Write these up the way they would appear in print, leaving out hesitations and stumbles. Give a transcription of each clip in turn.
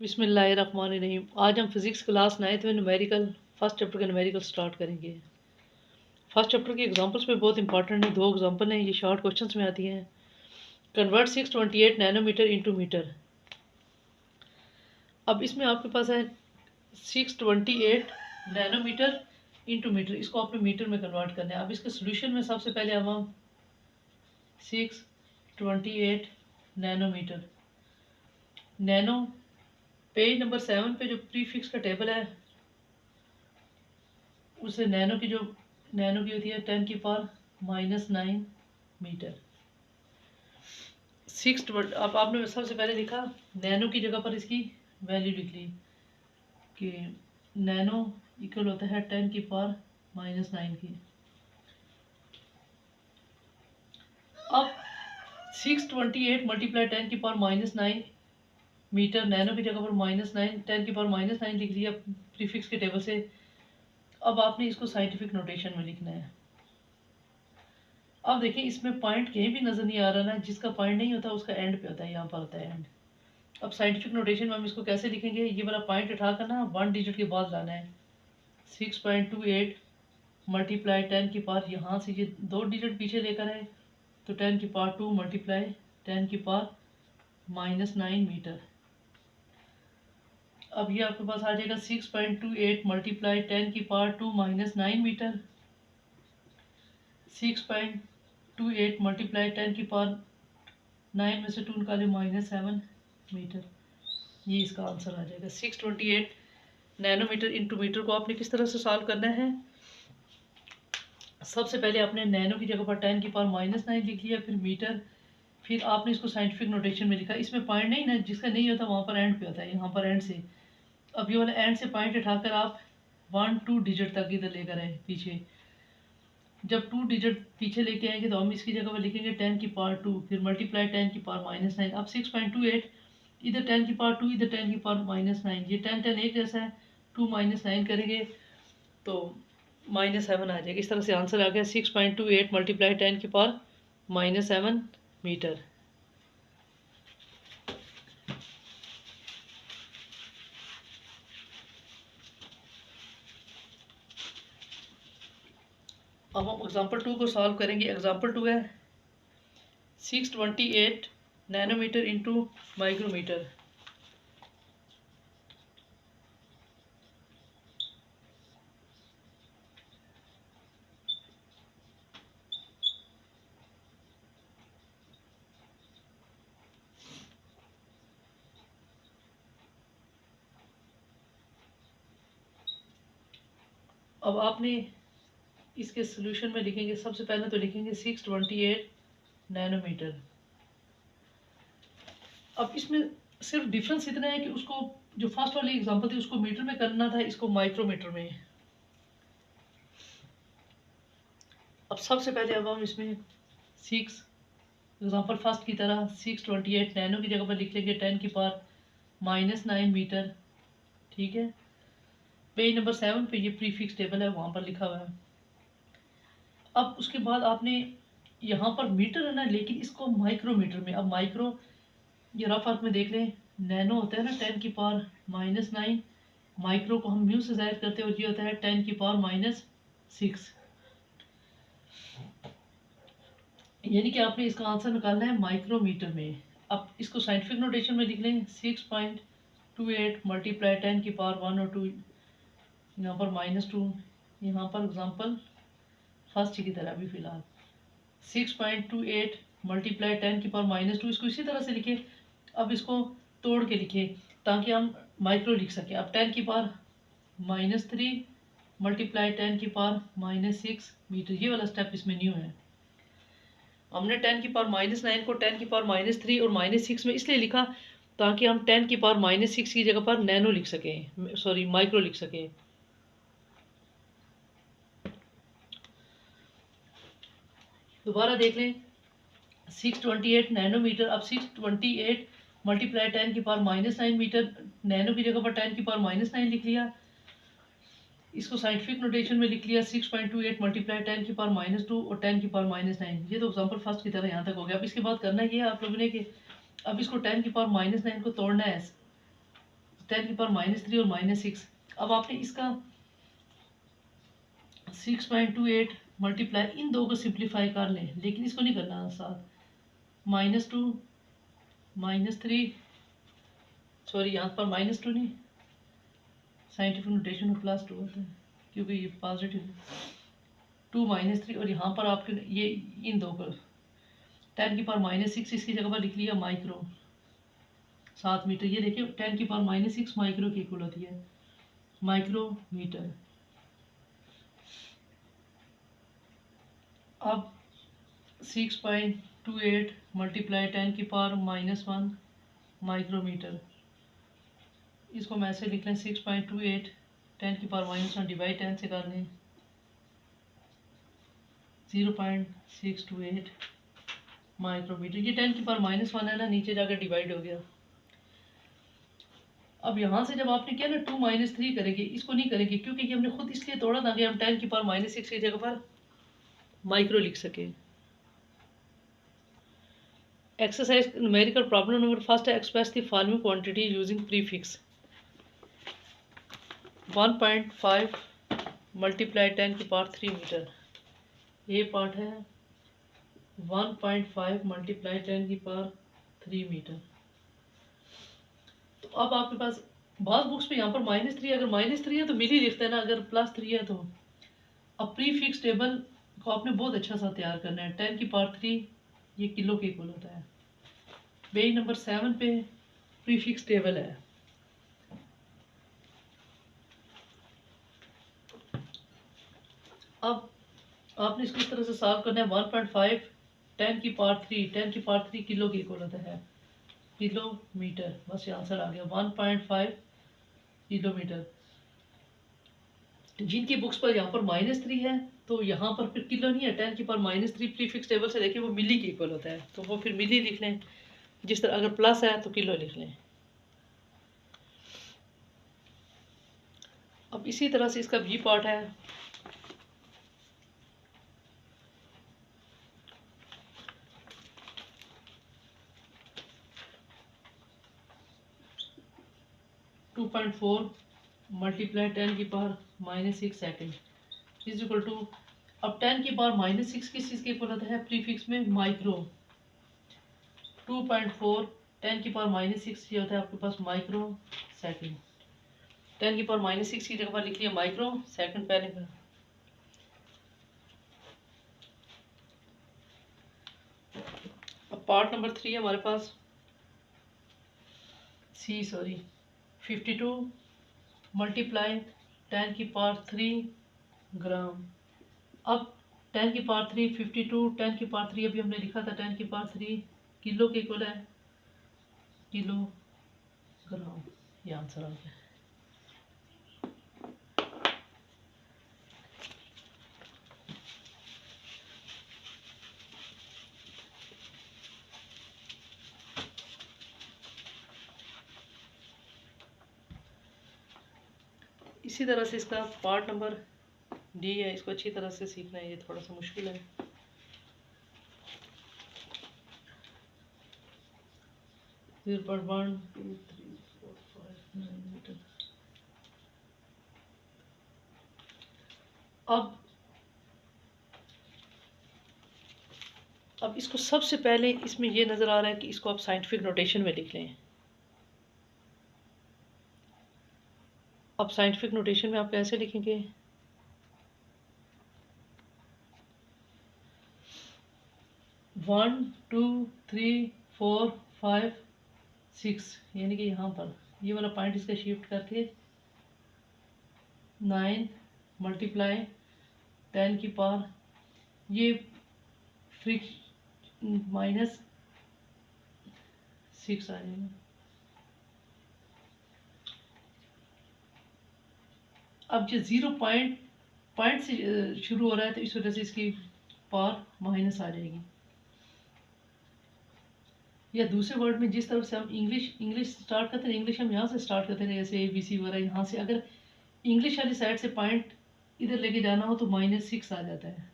बिस्मिल्लाहिर्रहमानिर्रहीम। आज हम फिज़िक्स क्लास 9th में न्यूमेरिकल फर्स्ट चैप्टर का न्यूमेरिकल स्टार्ट करेंगे। फर्स्ट चैप्टर के एग्जांपल्स पे बहुत इंपॉर्टेंट है, दो एग्जांपल हैं, ये शॉर्ट क्वेश्चंस में आती हैं। Convert 628 nanometre into metre. अब इसमें आपके पास है 628 नैनोमीटर इनटू मीटर, इसको आपने मीटर में कन्वर्ट करना है। अब इसके सोल्यूशन में सबसे पहले अब हम 628 नैनोमीटर, नैनो पेज नंबर 7 पे जो प्रीफिक्स का टेबल है उससे नैनो की होती है 10 की पावर -9 मीटर। अब आपने सबसे पहले लिखा नैनो की जगह पर इसकी वैल्यू लिख ली कि नैनो इक्वल होता है 10 की पावर -9 की। अब 628 मल्टीप्लाई 10 की पावर -9 मीटर, नैनो की जगह पर -9 10 की पावर -9 लिख लिया प्रीफिक्स के टेबल से। अब आपने इसको साइंटिफिक नोटेशन में लिखना है। अब देखिए इसमें पॉइंट कहीं भी नजर नहीं आ रहा ना, जिसका पॉइंट नहीं होता उसका एंड पे होता है, यहाँ पर होता है एंड। अब साइंटिफिक नोटेशन में हम इसको कैसे लिखेंगे, ये वाला पॉइंट उठा कर ना 1 डिजिट के बाद लाना है। 6.28 मल्टीप्लाई 10 की पावर, यहाँ से ये 2 डिजिट पीछे लेकर आए तो 10 की पावर 2 मल्टीप्लाई 10 की पावर -9 मीटर। अब ये आपके पास आ जाएगा 6.28 मल्टीप्लाई 10 की पावर 2 -9 मीटर। 6.28 मल्टीप्लाई 10 की पावर 9 में से 2 निकाले -7 मीटर। ये इसका आंसर आ जाएगा। 628 नैनोमीटर इंटू मीटर को आपने किस तरह से सॉल्व करना है, सबसे पहले आपने नैनो की जगह पर 10 की पावर -9 लिख लिया, फिर मीटर, फिर आपने इसको साइंटिफिक नोटेशन में लिखा। इसमें पॉइंट नहीं ना, जिसका नहीं होता वहाँ पर एंड पे होता है, यहाँ पर एंड से। अब ये वाला एंड से पॉइंट उठाकर आप 1-2 डिजिट तक इधर लेकर आए पीछे। जब 2 डिजिट पीछे लेके आएंगे तो हम इसकी जगह पर लिखेंगे 10 की पावर 2, फिर मल्टीप्लाई 10 की पावर -9। अब 6.28 इधर 10 की पावर 2, इधर 10 की पावर -9, ये 10 एक जैसा है। 2 -9 करेंगे तो -7 आ जाएगा। इस तरह से आंसर आ गया 6.28 मल्टीप्लाई 10 की पावर -7 मीटर। अब हम एग्जाम्पल 2 को सॉल्व करेंगे। एग्जाम्पल 2 है 628 नैनोमीटर इंटू माइक्रोमीटर। अब आपने इसके सोल्यूशन में लिखेंगे, सबसे पहले तो लिखेंगे 628 नैनोमीटर। अब इसमें सिर्फ डिफरेंस इतना है कि उसको जो फर्स्ट वाली एग्जांपल थी उसको मीटर में करना था, इसको माइक्रोमीटर में। अब सबसे पहले अब हम इसमें 6 एग्जांपल फर्स्ट की तरह 628 नैनो की जगह पर लिख लेंगे 10 की पावर -9 मीटर। ठीक है, पेज नंबर 7 पे ये प्रीफिक्स टेबल है, वहाँ पर लिखा हुआ है। अब उसके बाद आपने यहाँ पर मीटर है ना, लेकिन इसको माइक्रोमीटर में। अब माइक्रो ये रफ अर्थ में देख लें, नैनो होता है ना 10 की पावर -9, माइक्रो को हम म्यू से जाहिर करते हैं और ये होता है 10 की पावर -6। यानी कि आपने इसका आंसर निकालना है माइक्रोमीटर में। अब इसको साइंटिफिक नोटेशन में लिख लें 6.28 मल्टीप्लाई 10 की पावर 1 और 2, यहाँ पर -2, यहाँ पर एग्जाम्पल फर्स्ट की तरह भी फिलहाल 6.28 मल्टीप्लाई 10 की पावर -2, इसको इसी तरह से लिखे। अब इसको तोड़ के लिखे ताकि हम माइक्रो लिख सकें। अब 10 की पावर -3 मल्टीप्लाई 10 की पावर -6 मीटर, ये वाला स्टेप इसमें न्यू है। हमने 10 की पावर -9 को 10 की पावर -3 और -6 में इसलिए लिखा ताकि हम 10 की पावर -6 की जगह पर नैनो लिख सकें, सॉरी माइक्रो लिख सकें। दोबारा देख लें 628 नैनोमीटर। अब 628 मल्टीप्लाई 10 की पावर -9 मीटर, नैनो की जगह पर 10 की पावर -9 लिख लिया। इसको साइंटिफिक नोटेशन में लिख लिया 6.28 मल्टीप्लाई 10 की पावर -2 और 10 की पावर -9। ये तो एग्जांपल फर्स्ट की तरह यहाँ तक हो गया। अब इसके बाद करना ये है आप लोगों ने कि अब इसको 10 की पावर -9 को तोड़ना है 10⁻³ और -6। अब आपने इसका 6.28 मल्टीप्लाई इन दो को सिंप्लीफाई कर लें, लेकिन इसको नहीं करना साथ। -2 -3, सॉरी यहाँ पर -2 नहीं, साइंटिफिक नोटेशन में +2 होता है क्योंकि ये पॉजिटिव है। 2 -3 और यहाँ पर आपके ये इन दो को 10⁻6 इसकी जगह पर लिख लिया माइक्रो 7 मीटर। ये देखिए 10⁻6 माइक्रो की इक्वल होती है, माइक्रोमीटर। अब 6.28 मल्टीप्लाई 10⁻⁻1 माइक्रोमीटर, इसको मैं ऐसे लिख लें 6.28 10⁻⁻1 डिवाइड 10 से कर लें 0.628 माइक्रोमीटर। ये 10⁻⁻1 है ना, नीचे जाकर डिवाइड हो गया। अब यहाँ से जब आपने किया ना 2 -3 करेंगे, इसको नहीं करेंगे क्योंकि ये हमने खुद इसलिए तोड़ा था कि हम 10⁻6 की जगह पर माइक्रो लिख सके। Exercise numerical problem number first है, express the following quantity using prefix. 1.5 multiply 10⁻³ metre, ये पार्ट है 1.5 मल्टीप्लाई 10⁻³ मीटर। तो अब आपके पास बहुत बुक्स में यहाँ पर -3, अगर -3 है तो मिली लिखते हैं ना, अगर +3 है तो। अब प्रीफिक्स टेबल को आपने बहुत अच्छा सा तैयार करना है। 10⁻³ ये किलो के इक्वल होता है। पेज नंबर 7 पे प्रीफिक्स टेबल है। अब आपने इसको इस तरह से सॉल्व करना है। 1.5 10⁻³ किलो के इक्वल होता है, किलोमीटर। बस ये आंसर आ गया 1.5 किलोमीटर। जिनकी बुक्स पर यहाँ पर -3 है तो यहाँ पर फिर किलो नहीं है, 10⁻³ प्रीफिक्स टेबल से देखिए वो मिली के इक्वल होता है, तो वो फिर मिली लिख लें। जिस तरह अगर प्लस है तो किलो लिख लें। अब इसी तरह से इसका बी पार्ट है। To 2.4 multiply 10⁻⁻6 second is equal to. अब 10⁻⁻6 किस चीज़ के इक्वल होता है प्रीफिक्स में? माइक्रो। 2.4 10⁻⁻6 ये होता है आपके पास माइक्रो सेकेंड। 10⁻⁻6 की जगह पर लिख लिया माइक्रो सेकेंड पहले का। अब पार्ट नंबर 3 है हमारे पास, 52 मल्टीप्लाई 10⁻³ ग्राम। अब 10⁻³ 52 10⁻³ अभी हमने लिखा था 10⁻³ किलो के इक्वल है, किलो ग्राम। ये आंसर आ गया। इसी तरह से इसका पार्ट नंबर डी है, इसको अच्छी तरह से सीखना है, ये थोड़ा सा मुश्किल है। अब इसको सबसे पहले इसमें ये नज़र आ रहा है कि इसको आप साइंटिफिक नोटेशन में लिख लें। अब साइंटिफिक नोटेशन में आप कैसे लिखेंगे? वन 2 3 4 5 6, यानी कि यहाँ पर ये वाला पॉइंट इसका शिफ्ट करके 9 मल्टीप्लाई 10⁻, ये फिक्स -6 आ जाएगा। अब जो 0 पॉइंट से शुरू हो रहा है तो इस वजह से इसकी पावर माइनस आ जाएगी। या दूसरे वर्ड में जिस तरफ से हम इंग्लिश स्टार्ट करते हैं, इंग्लिश हम यहाँ से स्टार्ट करते हैं, जैसे ABC वगैरह यहाँ से। अगर इंग्लिश वाली साइड से पॉइंट इधर लेके जाना हो तो -6 आ जाता है,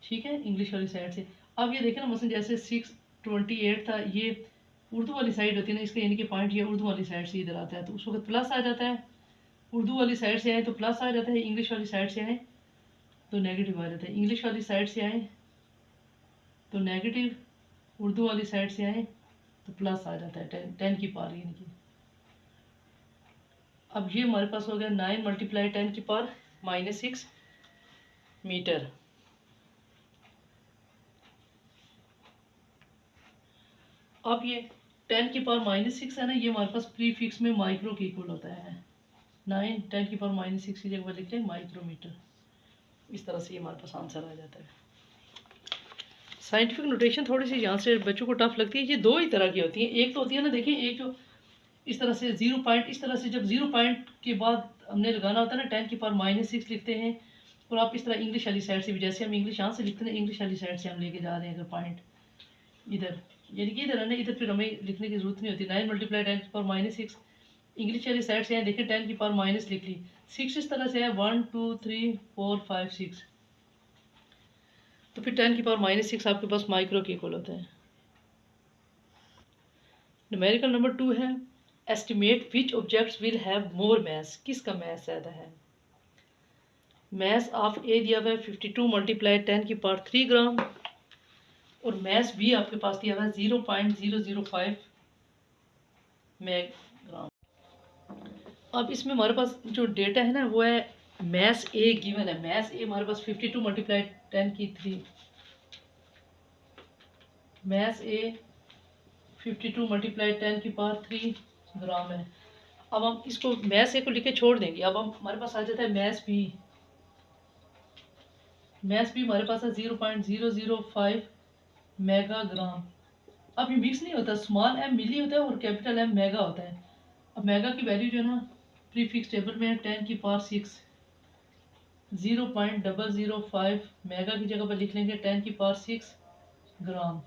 ठीक है, इंग्लिश वाली साइड से। अब ये देखें ना, मसलन जैसे 628 था, ये उर्दू वाली साइड होती है ना इसका, यानी कि पॉइंट ये उर्दू वाली साइड से इधर आता है तो उस वक्त प्लस आ जाता है। उर्दू वाली साइड से आए तो प्लस आ जाता है, इंग्लिश वाली साइड से आए तो नेगेटिव आ जाता है। इंग्लिश वाली साइड से आए तो नेगेटिव, उर्दू वाली साइड से आए तो प्लस आ जाता है 10 की पावर यानी कि। अब ये हमारे पास हो गया 9 मल्टीप्लाई 10 की पावर -6 मीटर। अब ये 10 की पावर -6 है ना, ये हमारे पास प्रीफिक्स में माइक्रो के इक्वल होता है। 9 10 की पावर -6 की जगह लिखते हैं माइक्रोमीटर। इस तरह से ये हमारे पास आंसर आ जाता है। साइंटिफिक नोटेशन थोड़ी सी यहाँ से बच्चों को टफ लगती है। ये दो ही तरह की होती है। एक तो होती है ना, देखिए एक जो इस तरह से 0 पॉइंट, इस तरह से जब 0 पॉइंट के बाद हमने लगाना होता है ना 10 की पावर -6 लिखते हैं। और आप इस तरह इंग्लिश वाली साइड से भी, जैसे हम इंग्लिश यहाँ से लिखते हैं, इंग्लिश वाली साइड से हम लेके जा रहे हैं अगर पॉइंट इधर, यानी कि इधर है ना, इधर फिर हमें लिखने की जरूरत नहीं होती। 9 मल्टीप्लाई 10 की पावर -6 इंग्लिश वाली साइड से है, देखिए 10 की पावर माइनस लिख ली। 6 इस तरह से है 1 2 3 4 5 6, तो फिर 10 की पावर -6 आपके पास माइक्रो के इक्वल होता है। न्यूमेरिकल नंबर 2 है estimate which objects will have more mass. किसका मैस ज़्यादा है? मैस ऑफ ए दिया हुआ है 52 मल्टीप्लाई 10 की पावर 3 ग्राम, और मैस बी आपके पास दिया हुआ है 0.005 मैग्राम। अब इसमें हमारे पास जो डेटा है ना वो है मैस ए गिवन है। मैस ए हमारे पास 52 मल्टीप्लाई 10 की 3, मैस ए 52 मल्टीप्लाई 10 की पावर 3 ग्राम है। अब हम इसको मैस ए को लिख के छोड़ देंगे। अब हम हमारे पास आ जाता है मैस बी। मैस बी हमारे पास है 0.005 मेगाग्राम। अब ये मिक्स नहीं होता, स्मॉल एम मिली होता है और कैपिटल एम मेगा होता है। अब मेगा की वैल्यू जो है ना प्रीफिक्स टेबल में है 10 की पावर 6, 0.005 मेगा की जगह पर लिख लेंगे 10 की पावर 6 ग्राम।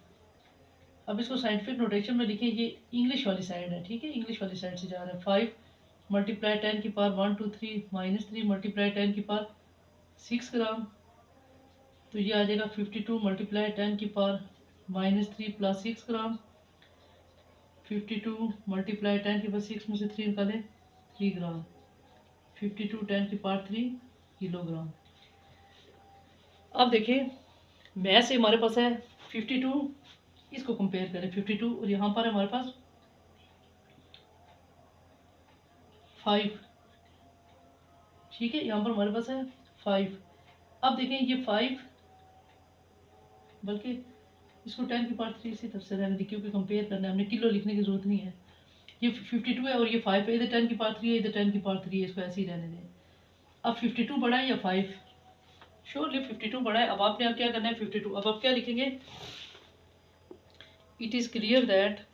अब इसको साइंटिफिक नोटेशन में लिखें, ये इंग्लिश वाली साइड है, ठीक है, इंग्लिश वाली साइड से जा रहा है। 5 मल्टीप्लाई 10 की पावर 1 2 3 -3 मल्टीप्लाई 10 की पावर 6 ग्राम, तो ये आ जाएगा 52 मल्टीप्लाई 10 की पावर -3 प्लस 6 ग्राम। 52 मल्टीप्लाई 10 की पावर 6 में से 3 निकालें 3 ग्राम। 52 10 की पावर 3 किलोग्राम। अब देखिए मैथ से हमारे पास है 52, इसको कंपेयर करें 52 और यहाँ पर हमारे पास 5, ठीक है, यहाँ पर हमारे पास है 5। अब देखें ये 5, बल्कि इसको 10 की पावर 3 इसी तरफ से रहने दी क्योंकि कंपेयर करना है, हमने किलो लिखने की जरूरत नहीं है। ये 52 है और ये 5 है, इधर 10 की पावर 3 है, इधर 10 की पावर 3 है, इसको ऐसे ही रहने दें। अब 52 बड़ा है या 5? श्योरली 52 बड़ा है। अब आपने अब क्या करना है 52, अब आप क्या लिखेंगे, it is clear that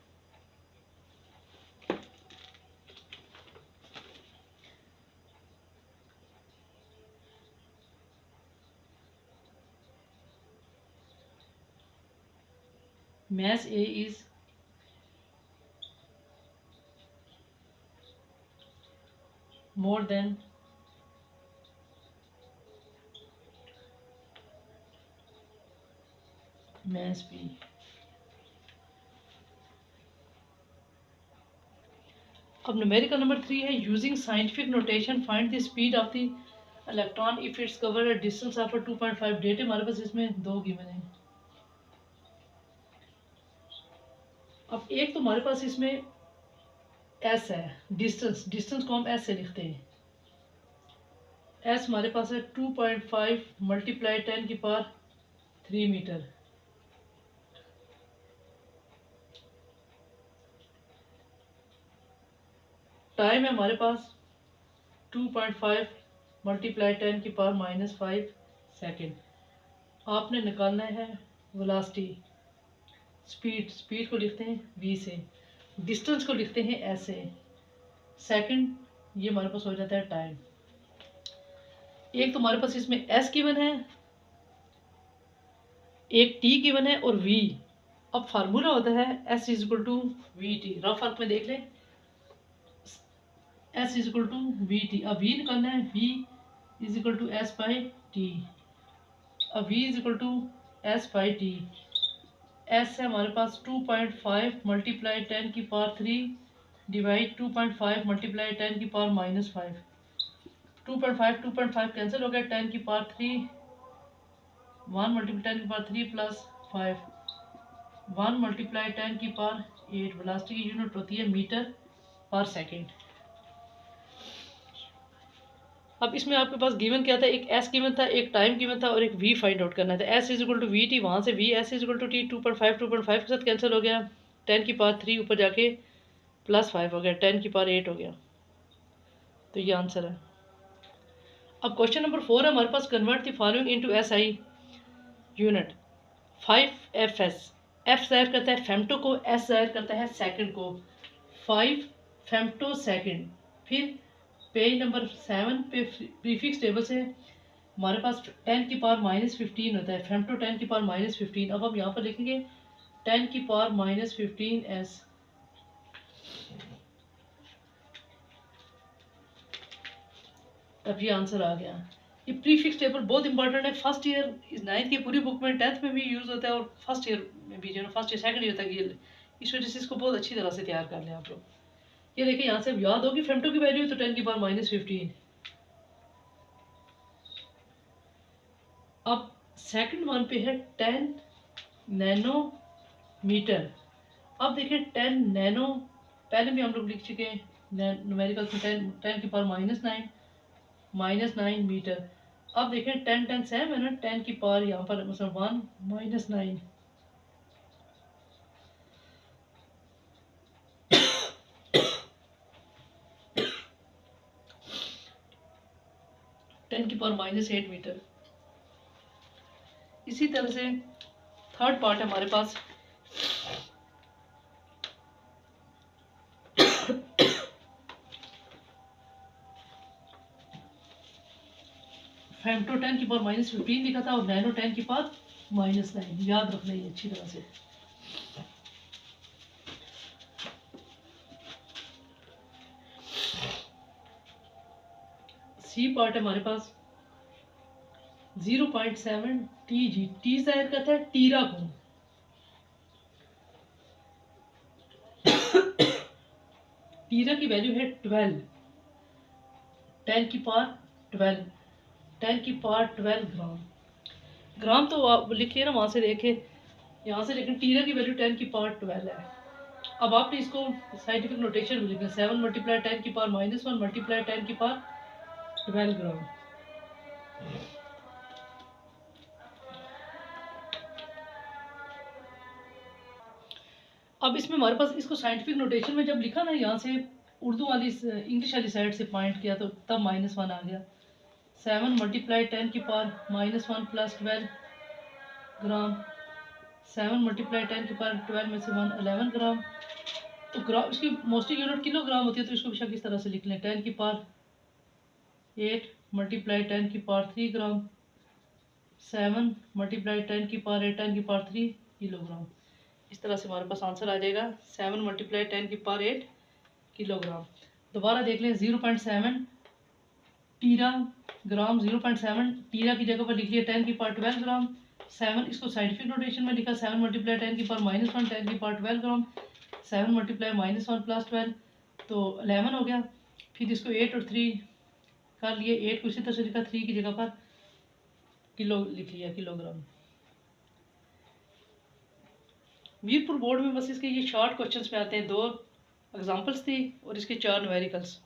mass A is more than mass B। अब न्यूमेरिकल नंबर 3 है using scientific notation find the speed of the electron if it's cover a distance of 2.5 date. हमारे पास इसमें दो गिवन है। अब एक तो हमारे पास इसमें एस है, डिस्टेंस को हम एस से लिखते हैं। एस हमारे पास है 2.5 मल्टीप्लाई 10 की पावर 3 मीटर। टाइम है हमारे पास 2.5 मल्टीप्लाई 10 की पावर -5 सेकेंड। आपने निकालना है वेलोसिटी, स्पीड को लिखते हैं v से, डिस्टेंस को लिखते हैं s से, सेकंड ये हमारे पास हो जाता है टाइम। एक तो हमारे पास इसमें s गिवन है, एक t गिवन है और v। अब फार्मूला होता है s equal to v t, rough फर्क में देख लें, s equal to v t. अब v निकालना है, v is equal to s by t. अब v is equal to s by t. S है हमारे पास 2.5 मल्टीप्लाई 10 की पावर 3 डिवाइड 2.5 मल्टीप्लाई 10 की पावर -5। 2.5 कैंसिल हो गया, 10 की पावर 3 1 मल्टीप्लाई 10 की पावर 3 प्लस 5 1 मल्टीप्लाई 10 की पावर 8। वेलोसिटी की यूनिट होती है मीटर पर सेकेंड। अब इसमें आपके पास गिवन क्या था, एक एस गिवन था, एक टाइम गिवन था और एक वी फाइंड आउट करना था। S is equal to v t, वहाँ से v s is equal to t 2.5 के साथ कैंसिल हो गया, 10 की पावर 3 ऊपर जाके प्लस 5 हो गया, 10 की पावर 8 हो गया। तो ये आंसर है। अब क्वेश्चन नंबर 4 है हमारे पास, convert the following into SI unit. 5 F S, F जाहिर करता है फेम्टो को, एस जाहिर करता है सेकंड को। 5 फेम्टो सेकंड। फिर पेज नंबर 7 पे प्रीफिक्स टेबल से हमारे पास 10 की पावर -15 होता है, फेम्टो 10 की पावर -15। अब हम यहाँ पर लिखेंगे 10 की पावर -15 एस। अब ये आंसर आ गया। ये प्रीफिक्स टेबल बहुत इंपॉर्टेंट है, फर्स्ट ईयर 9th की पूरी बुक में, 10th में भी यूज़ होता है और फर्स्ट ईयर में भी, जो है फर्स्ट ईयर सेकंड ईयर तक ये, इस वजह से इसको बहुत अच्छी तरह से तैयार कर लें आप लोग। ये देखिए यहाँ से याद होगी फेम्टो की वैल्यू तो 10 की पावर -15। अब सेकंड वन पे है 10 नैनोमीटर। अब देखिए 10 नैनो पहले भी हम लोग लिख चुके हैं न्यूमेरिकल में, 10 की पावर -9 मीटर। अब देखें 10 10 सेम है ना, 10 की पावर यहाँ पर मतलब 1 -9। 10 की पावर -8 मीटर। इसी तरह से थर्ड पार्ट है हमारे पास, फेम्टो 10 की पावर -15 लिखा था और नैनो 10 की पावर -9। याद रखना ये अच्छी तरह से। सी पार्ट है हमारे पास 0.7 TG। टी जाहिर करता है टीरा को। टीरा की वैल्यू है 12, 10 की पावर 12, 10 की पावर 12 ग्राम। ग्राम तो आप लिखिए ना वहाँ से देखे, यहाँ से लेकिन टीरा की वैल्यू 10 की पावर 12 है। अब आपने इसको साइंटिफिक नोटेशन में लिखना, 7 मल्टीप्लाई 10 की पावर -1 मल्टीप्लाई 10 की पावर 12 ग्राम। अब इसमें हमारे पास इसको साइंटिफिक नोटेशन में जब लिखा ना, यहाँ से उर्दू वाली इंग्लिश वाली साइड से पॉइंट किया तो तब -1 आ गया। 7 मल्टीप्लाई 10 की पावर -1 प्लस 12 ग्राम। 7 मल्टीप्लाई 10 की पावर 12 में से 1 11 ग्राम। तो ग्राम इसकी मोस्टली यूनिट किलोग्राम होती है, तो इसको बेशक इस तरह से लिख लें, 10 की पावर 8 मल्टीप्लाई 10 की पावर 3 ग्राम। 7 मल्टीप्लाई 10 की पावर 8 10 की पावर 3 किलोग्राम। इस तरह से हमारे पास आंसर आ जाएगा 7 मल्टीप्लाई 10 की पावर 8 किलोग्राम। दोबारा देख लें, 0.7 टीरा ग्राम, 0.7 टीरा की जगह पर लिख लिया 10 की पावर 12 ग्राम। 7 इसको साइंटिफिक नोटेशन में लिखा, 7 मल्टीप्लाई 10 की पावर -1 10 की पावर 12 ग्राम। 7 मल्टीप्लाई -1 प्लस 12 तो 11 हो गया। फिर इसको 8 और 3 कर लिए, 8 को इसी तरह से लिखा, 3 की जगह पर किलो लिख लिया, किलोग्राम। वीरपुर बोर्ड में बस इसके ये शॉर्ट क्वेश्चंस में आते हैं, 2 एग्जांपल्स थी और इसके 4 न्यूमेरिकल्स।